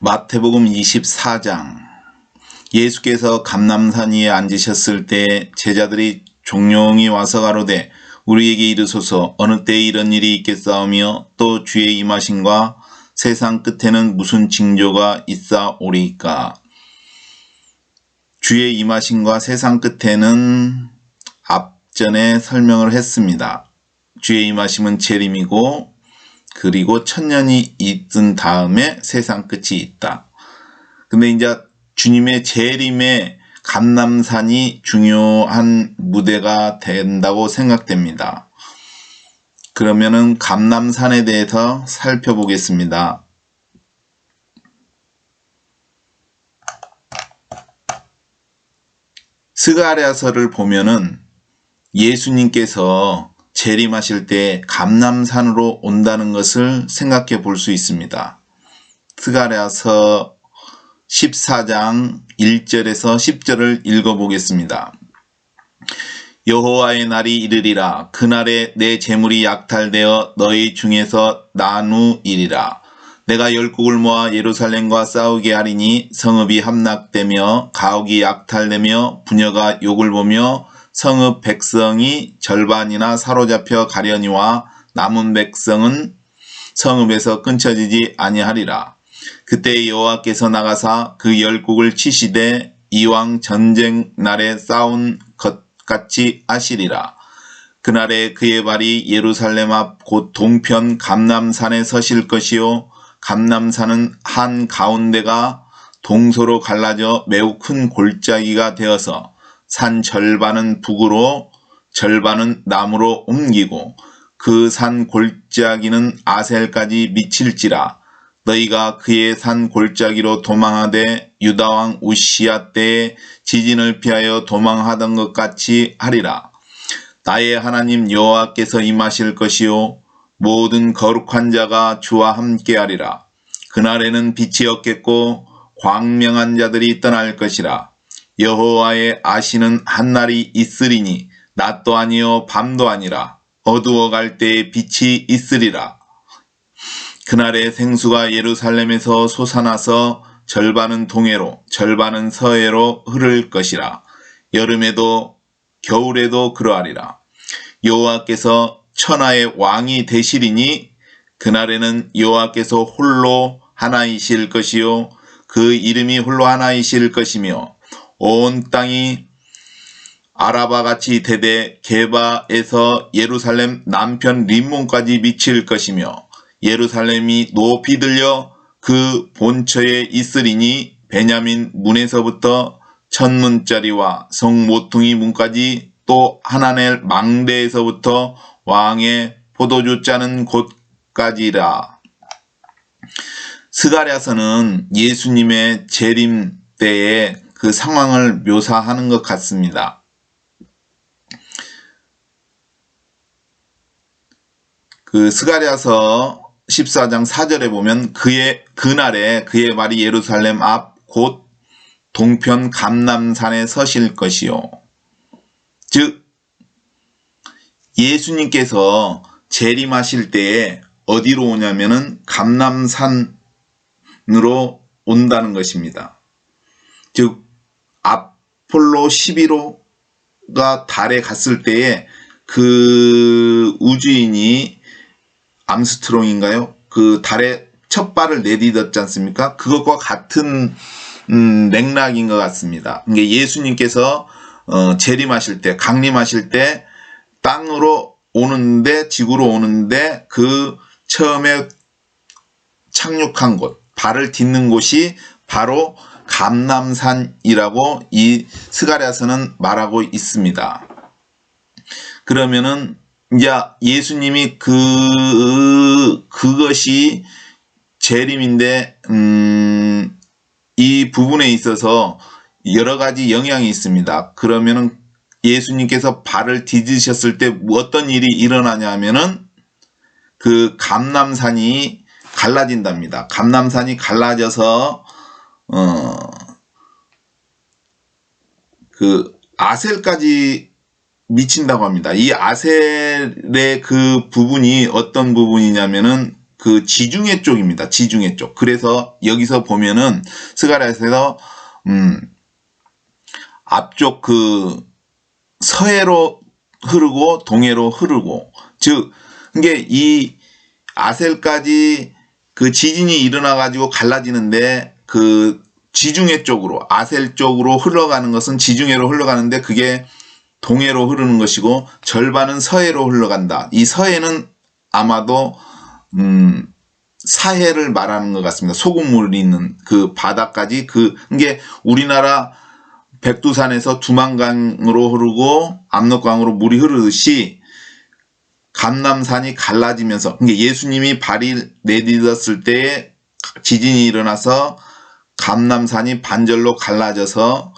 마태복음 24장. 예수께서 감람산 위에 앉으셨을 때 제자들이 종용이 와서 가로되 우리에게 이르소서 어느 때에 이런 일이 있겠사오며 또 주의 임하심과 세상 끝에는 무슨 징조가 있사오리이까. 주의 임하심과 세상 끝에는 앞전에 설명을 했습니다. 주의 임하심은 재림이고 그리고 천년이 있은 다음에 세상 끝이 있다. 근데 이제 주님의 재림에 감람산이 중요한 무대가 된다고 생각됩니다. 그러면은 감람산에 대해서 살펴보겠습니다. 스가랴서를 보면은 예수님께서 재림하실 때 감람산으로 온다는 것을 생각해 볼 수 있습니다. 스가랴서 14장 1절에서 10절을 읽어보겠습니다. 여호와의 날이 이르리라. 그날에 내 재물이 약탈되어 너희 중에서 나누이리라. 내가 열국을 모아 예루살렘과 싸우게 하리니 성읍이 함락되며 가옥이 약탈되며 부녀가 욕을 보며 성읍 백성이 절반이나 사로잡혀 가려니와 남은 백성은 성읍에서 끊쳐지지 아니하리라. 그때 여호와께서 나가사 그 열국을 치시되 이왕 전쟁 날에 싸운 것 같이 하시리라. 그날에 그의 발이 예루살렘 앞 곧 동편 감람산에 서실 것이요 감람산은 한 가운데가 동서로 갈라져 매우 큰 골짜기가 되어서 산 절반은 북으로 절반은 남으로 옮기고 그 산 골짜기는 아셀까지 미칠지라. 너희가 그의 산 골짜기로 도망하되 유다왕 우시야 때에 지진을 피하여 도망하던 것 같이 하리라. 나의 하나님 여호와께서 임하실 것이요 모든 거룩한 자가 주와 함께하리라. 그날에는 빛이 없겠고 광명한 자들이 떠날 것이라. 여호와의 아시는 한날이 있으리니 낮도 아니요 밤도 아니라 어두워갈 때에 빛이 있으리라. 그날에 생수가 예루살렘에서 솟아나서 절반은 동해로 절반은 서해로 흐를 것이라. 여름에도 겨울에도 그러하리라. 여호와께서 천하의 왕이 되시리니 그날에는 여호와께서 홀로 하나이실 것이요 그 이름이 홀로 하나이실 것이며 온 땅이 아라바같이 되되 게바에서 예루살렘 남편 림몬까지 미칠 것이며 예루살렘이 높이 들려 그 본처에 있으리니 베냐민 문에서부터 천문짜리와 성 모퉁이 문까지 또 하나넬 망대에서부터 왕의 포도주 짜는 곳까지라. 스가랴서는 예수님의 재림 때의 그 상황을 묘사하는 것 같습니다. 그 스가랴서 14장 4절에 보면 그날에 그의 발이 예루살렘 앞 곧 동편 감람산에 서실 것이요. 즉 예수님께서 재림하실 때에 어디로 오냐면은 감람산으로 온다는 것입니다. 즉 아폴로 11호가 달에 갔을 때에 그 우주인이 암스트롱인가요? 그 달에 첫 발을 내딛었지 않습니까? 그것과 같은 맥락인 것 같습니다. 예수님께서 재림하실 때, 강림하실 때 땅으로 오는데, 지구로 오는데 그 처음에 착륙한 곳, 발을 딛는 곳이 바로 감람산이라고 이 스가랴서는 말하고 있습니다. 그러면은 이제 예수님이 그것이 재림인데 이 부분에 있어서 여러 가지 영향이 있습니다. 그러면은 예수님께서 발을 디디셨을 때 어떤 일이 일어나냐 하면은 그 감람산이 갈라진답니다. 감람산이 갈라져서 그 아셀까지 미친다고 합니다. 이 아셀의 그 부분이 어떤 부분이냐면은 그 지중해 쪽입니다. 지중해 쪽. 그래서 여기서 보면은 스가랴에서 앞쪽 그 서해로 흐르고 동해로 흐르고, 즉 이게 이 아셀까지 그 지진이 일어나 가지고 갈라지는데 그 지중해 쪽으로, 아셀 쪽으로 흘러가는 것은 지중해로 흘러가는데 그게 동해로 흐르는 것이고 절반은 서해로 흘러간다. 이 서해는 아마도 사해를 말하는 것 같습니다. 소금물이 있는 그 바다까지, 그게 우리나라 백두산에서 두만강으로 흐르고 압록강으로 물이 흐르듯이 감남산이 갈라지면서, 그러니까 예수님이 발이 내딛었을 때에 지진이 일어나서 감남산이 반절로 갈라져서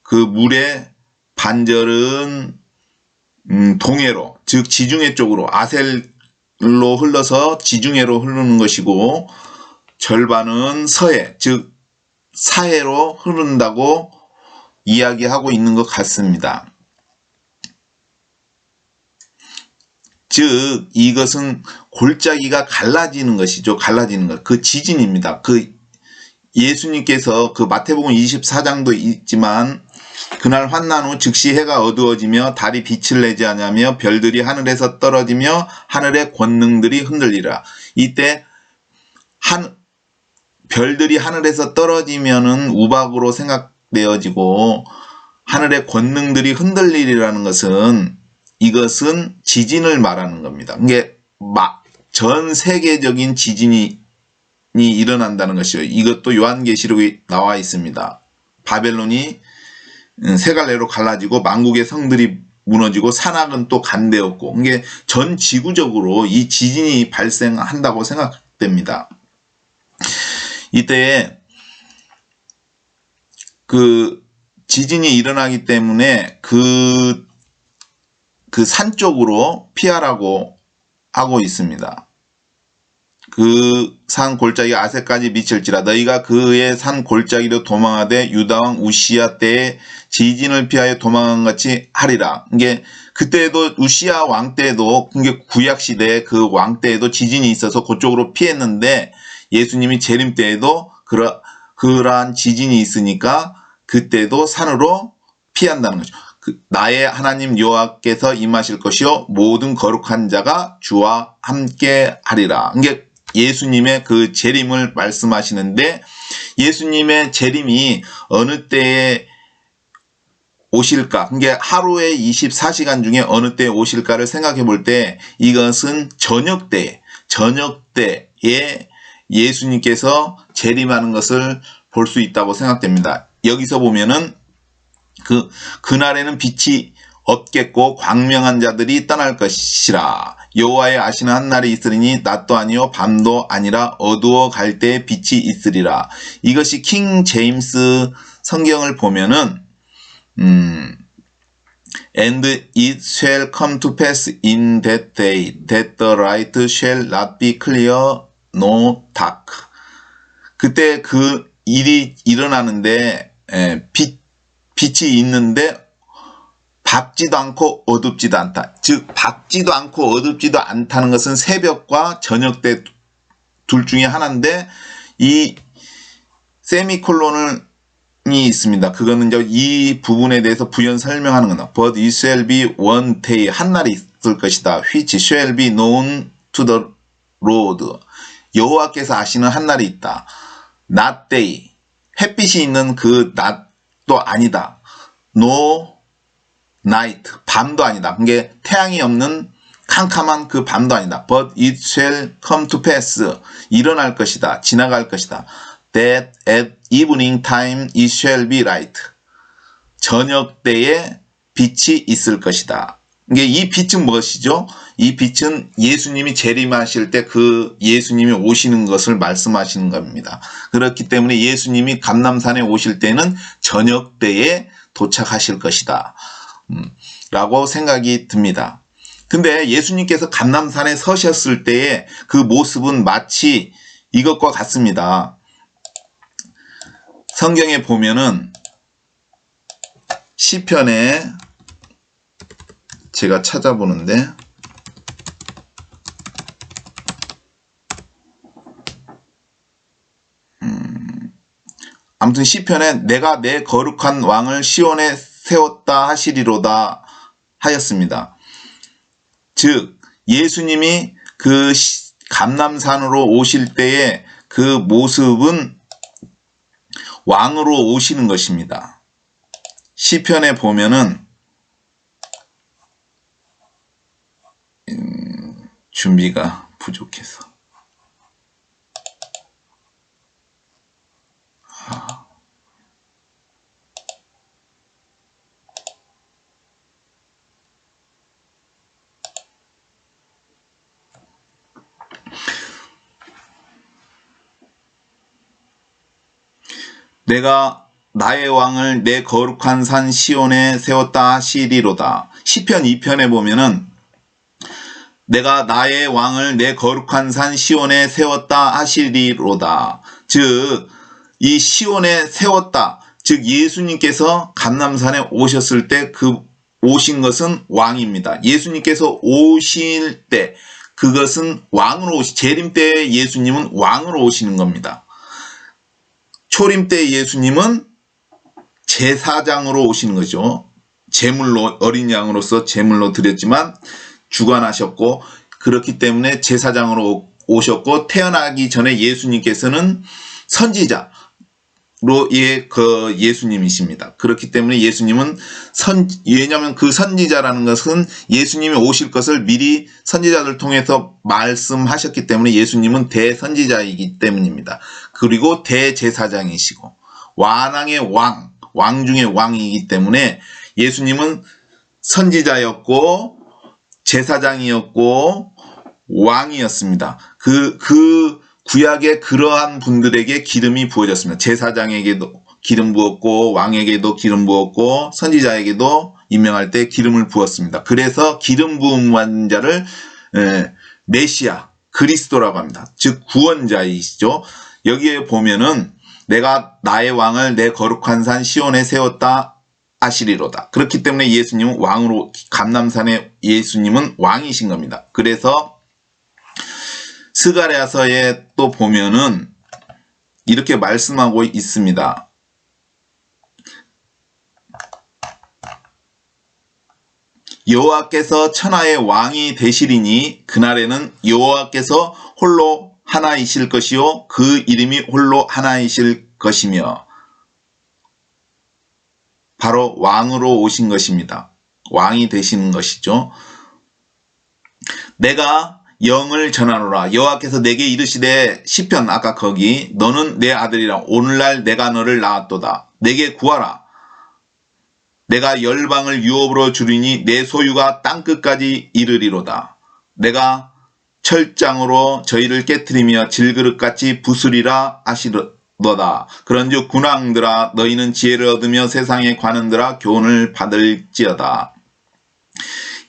그 물의 반절은 동해로, 즉 지중해 쪽으로, 아셀로 흘러서 지중해로 흐르는 것이고 절반은 서해, 즉 사해로 흐른다고 이야기하고 있는 것 같습니다. 즉 이것은 골짜기가 갈라지는 것이죠. 갈라지는 것. 그 지진입니다. 그 예수님께서 그 마태복음 24장도 있지만 그날 환난 후 즉시 해가 어두워지며 달이 빛을 내지 않으며 별들이 하늘에서 떨어지며 하늘의 권능들이 흔들리라. 이때 별들이 하늘에서 떨어지면은 우박으로 생각되어지고 하늘의 권능들이 흔들리라는 것은, 이것은 지진을 말하는 겁니다. 이게 전 세계적인 지진이 일어난다는 것이요. 이것도 요한계시록에 나와 있습니다. 바벨론이 세 갈래로 갈라지고 만국의 성들이 무너지고 산악은 또 간대었고, 이게 전 지구적으로 이 지진이 발생한다고 생각됩니다. 이때에 그 지진이 일어나기 때문에 그 산 쪽으로 피하라고 하고 있습니다. 그 산 골짜기 아세까지 미칠지라 너희가 그의 산 골짜기로 도망하되 유다왕 우시야 때에 지진을 피하여 도망한 같이 하리라. 이게 그때도 우시야 왕 때에도, 이게 구약 시대에 그 왕 때에도 지진이 있어서 그쪽으로 피했는데 예수님이 재림 때에도 그러한 지진이 있으니까 그때도 산으로 피한다는 거죠. 나의 하나님 여호와께서 임하실 것이요 모든 거룩한 자가 주와 함께 하리라. 이게 예수님의 그 재림을 말씀하시는데, 예수님의 재림이 어느 때에 오실까, 이게 하루에 24시간 중에 어느 때에 오실까를 생각해 볼 때 이것은 저녁때에 예수님께서 재림하는 것을 볼 수 있다고 생각됩니다. 여기서 보면은 그날에는 빛이 없겠고 광명한 자들이 떠날 것이라. 여호와의 아시는 한 날이 있으리니 낮도 아니요 밤도 아니라 어두워 갈 때에 빛이 있으리라. 이것이 킹 제임스 성경을 보면은 And it shall come to pass in that day that the light shall not be clear no dark. 그때 그 일이 일어나는데 빛이 있는데 밝지도 않고 어둡지도 않다. 즉 밝지도 않고 어둡지도 않다는 것은 새벽과 저녁 때 둘 중에 하나인데, 이 세미콜론이 있습니다. 그거는 이제 이 부분에 대해서 부연 설명하는 거다. But it shall be one day, 한 날이 있을 것이다. Which shall be known to the Lord. 여호와께서 아시는 한 날이 있다. Not day, 햇빛이 있는 그 낮도 아니다. No night, 밤도 아니다. 그게 태양이 없는 캄캄한 그 밤도 아니다. But it shall come to pass, 일어날 것이다. 지나갈 것이다. That at evening time it shall be light, 저녁 때에 빛이 있을 것이다. 이게 이 빛은 무엇이죠? 이 빛은 예수님이 재림하실 때 그 예수님이 오시는 것을 말씀하시는 겁니다. 그렇기 때문에 예수님이 감람산에 오실 때는 저녁 때에 도착하실 것이다 라고 생각이 듭니다. 근데 예수님께서 감람산에 서셨을 때의 그 모습은 마치 이것과 같습니다. 성경에 보면은 시편에 제가 찾아보는데 아무튼 시편에 내가 내 거룩한 왕을 시온에 세웠다 하시리로다 하였습니다. 즉 예수님이 그 감람산으로 오실 때의 그 모습은 왕으로 오시는 것입니다. 시편에 보면은 준비가 부족해서 내가 나의 왕을 내 거룩한 산 시온에 세웠다 하시리로다. 시편 2편에 보면은 내가 나의 왕을 내 거룩한 산 시온에 세웠다 하시리로다. 즉 이 시온에 세웠다. 즉 예수님께서 감람산에 오셨을 때 그 오신 것은 왕입니다. 예수님께서 오실 때 그것은 왕으로 재림 때 예수님은 왕으로 오시는 겁니다. 초림 때 예수님은 제사장으로 오시는 거죠. 제물로 어린 양으로서 제물로 드렸지만 주관하셨고 그렇기 때문에 제사장으로 오셨고 태어나기 전에 예수님께서는 선지자로의 그 예수님이십니다. 그렇기 때문에 예수님은 왜냐하면 그 선지자라는 것은 예수님이 오실 것을 미리 선지자들 통해서 말씀하셨기 때문에 예수님은 대선지자이기 때문입니다. 그리고 대제사장이시고 왕의 왕 중의 왕이기 때문에 예수님은 선지자였고 제사장이었고 왕이었습니다. 그 구약의 그러한 분들에게 기름이 부어졌습니다. 제사장에게도 기름 부었고 왕에게도 기름 부었고 선지자에게도 임명할 때 기름을 부었습니다. 그래서 기름 부은 자를 메시아 그리스도라고 합니다. 즉 구원자이시죠. 여기에 보면은 내가 나의 왕을 내 거룩한 산 시온에 세웠다 하시리로다. 그렇기 때문에 예수님은 왕으로 감람산의 예수님은 왕이신 겁니다. 그래서 스가랴서에 또 보면은 이렇게 말씀하고 있습니다. 여호와께서 천하의 왕이 되시리니 그날에는 여호와께서 홀로 하나이실 것이요 그 이름이 홀로 하나이실 것이며 바로 왕으로 오신 것입니다. 왕이 되시는 것이죠. 내가 영을 전하노라. 여호와께서 내게 이르시되 시편 아까 거기 너는 내 아들이라 오늘날 내가 너를 낳았도다. 내게 구하라. 내가 열방을 유업으로 주리니 내 소유가 땅끝까지 이르리로다. 내가 철장으로 저희를 깨트리며 질그릇같이 부수리라 하시로다. 그런즉 군왕들아 너희는 지혜를 얻으며 세상의 관원들아 교훈을 받을지어다.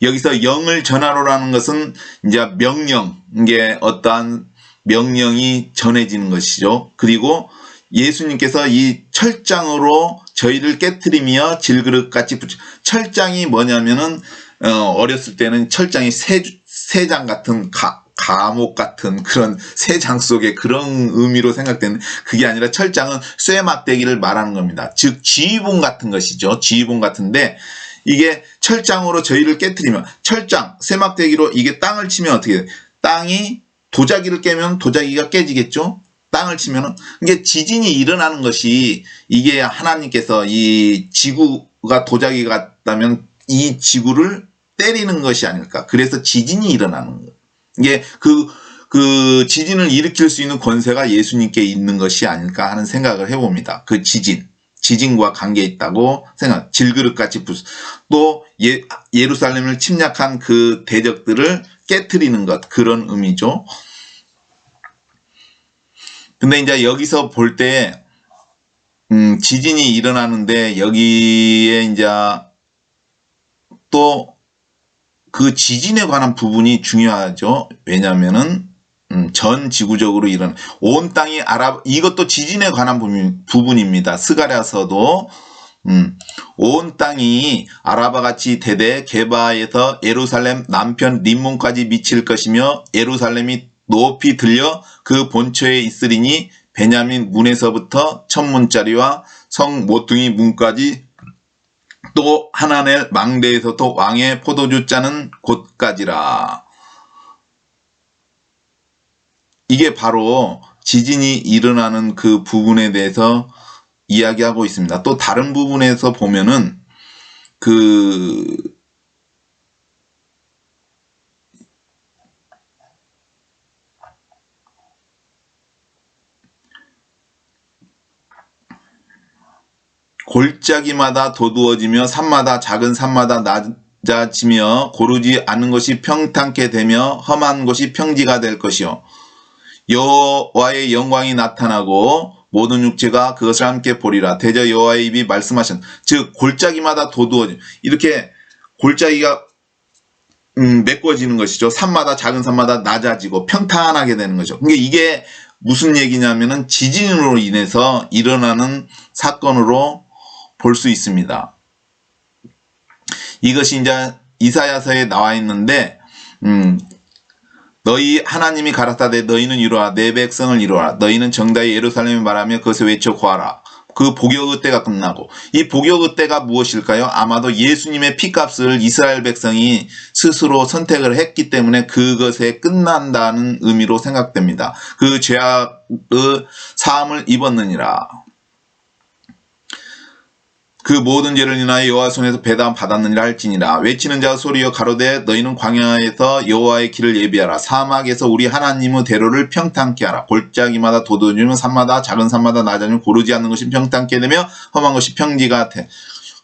여기서 영을 전하로라는 것은 이제 명령, 이게 어떠한 명령이 전해지는 것이죠. 그리고 예수님께서 이 철장으로 저희를 깨트리며 질그릇같이 철장이 뭐냐면은 어렸을 때는 철장이 새장 같은 감옥 같은 그런 새장 속의 그런 의미로 생각되는 그게 아니라 철장은 쇠막대기를 말하는 겁니다. 즉 지휘봉 같은 것이죠. 지휘봉 같은데 이게 철장으로 저희를 깨트리면 철장, 쇠막대기로 이게 땅을 치면 어떻게 돼? 땅이 도자기를 깨면 도자기가 깨지겠죠? 땅을 치면은 이게 지진이 일어나는 것이 이게 하나님께서 이 지구가 도자기 같다면 이 지구를 때리는 것이 아닐까. 그래서 지진이 일어나는 거예요. 이게 그 지진을 일으킬 수 있는 권세가 예수님께 있는 것이 아닐까 하는 생각을 해봅니다. 그 지진과 관계 있다고 생각. 질그릇같이 또 예루살렘을 침략한 그 대적들을 깨트리는 것 그런 의미죠. 근데 이제 여기서 볼 때 지진이 일어나는데 여기에 이제 또 그 지진에 관한 부분이 중요하죠. 왜냐하면은 전 지구적으로 일어난 온 땅이 이것도 지진에 관한 부분입니다. 스가랴서도 온 땅이 아라바같이 되되 게바에서 예루살렘 남편 림몬까지 미칠 것이며 예루살렘이 높이 들려 그 본처에 있으리니 베냐민 문에서부터 천문짜리와 성 모퉁이 문까지 또 하나넬 망대에서 또 왕의 포도주 짜는 곳까지라. 이게 바로 지진이 일어나는 그 부분에 대해서 이야기하고 있습니다. 또 다른 부분에서 보면은 골짜기마다 도두어지며 산마다 작은 산마다 낮아지며 고르지 않는 것이 평탄케 되며 험한 것이 평지가 될 것이요 여호와의 영광이 나타나고 모든 육체가 그것을 함께 보리라. 대저 여호와의 입이 말씀하신 즉 골짜기마다 도두어지 이렇게 골짜기가 메꿔지는 것이죠. 산마다 작은 산마다 낮아지고 평탄하게 되는 거죠. 그러니까 이게 무슨 얘기냐면은 지진으로 인해서 일어나는 사건으로 볼 수 있습니다. 이것이 이제 이사야서에 나와 있는데 너희 하나님이 가라사대 너희는 이루라 내 백성을 이루라 너희는 정다이 예루살렘에 말하며 그것을 외쳐 고하라. 그 복역의 때가 끝나고 이 복역의 때가 무엇일까요? 아마도 예수님의 피값을 이스라엘 백성이 스스로 선택을 했기 때문에 그것에 끝난다는 의미로 생각됩니다. 그 죄악의 사함을 입었느니라. 그 모든 죄를 인하여 여호와 손에서 배당 받았느니라 할지니라. 외치는 자가 소리여 가로되 너희는 광야에서 여호와의 길을 예비하라. 사막에서 우리 하나님의 대로를 평탄케 하라. 골짜기마다 도두어지며 산마다 작은 산마다 낮아지며 고르지 않는 것이 평탄케 되며 험한 것이 평지가 돼.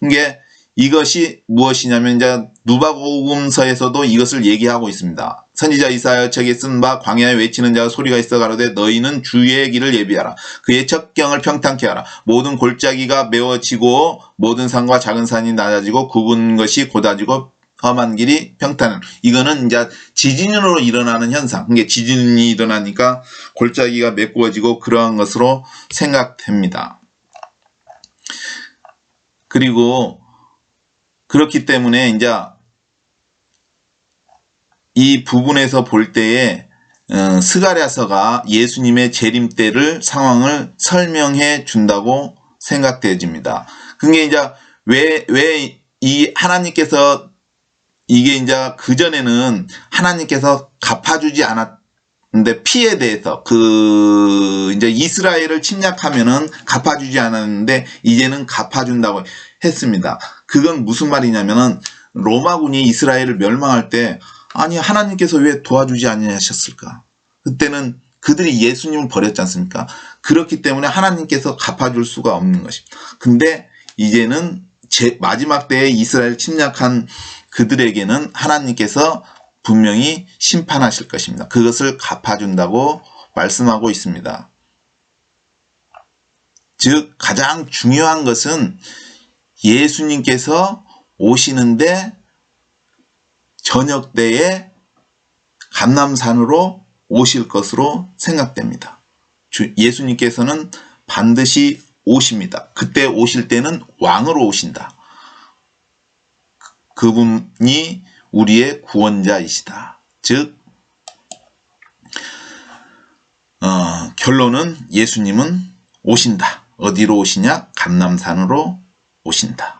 이게 이것이 무엇이냐면 이제 누가복음서에서도 이것을 얘기하고 있습니다. 선지자 이사야 책에 쓴 바 광야에 외치는 자가 소리가 있어 가로되 너희는 주의 길을 예비하라. 그의 첩경을 평탄케 하라. 모든 골짜기가 메워지고 모든 산과 작은 산이 낮아지고 굵은 것이 곧아지고 험한 길이 평탄. 이거는 이제 지진으로 일어나는 현상. 그게 지진이 일어나니까 골짜기가 메꾸어지고 그러한 것으로 생각됩니다. 그리고 그렇기 때문에 이제 이 부분에서 볼 때에 스가랴서가 예수님의 재림 때를 상황을 설명해 준다고 생각되어집니다. 그게 이제 왜 이 하나님께서 이게 이제 그 전에는 하나님께서 갚아주지 않았는데 피에 대해서 이제 이스라엘을 침략하면은 갚아주지 않았는데 이제는 갚아준다고 했습니다. 그건 무슨 말이냐면은 로마군이 이스라엘을 멸망할 때 아니 하나님께서 왜 도와주지 않으셨을까? 그때는 그들이 예수님을 버렸지 않습니까? 그렇기 때문에 하나님께서 갚아줄 수가 없는 것입니다. 근데 이제는 마지막 때에 이스라엘 침략한 그들에게는 하나님께서 분명히 심판하실 것입니다. 그것을 갚아준다고 말씀하고 있습니다. 즉 가장 중요한 것은 예수님께서 오시는데 저녁 때에 감람산으로 오실 것으로 생각됩니다. 예수님께서는 반드시 오십니다. 그때 오실 때는 왕으로 오신다. 그분이 우리의 구원자이시다. 즉 결론은 예수님은 오신다. 어디로 오시냐? 감람산으로 오신다.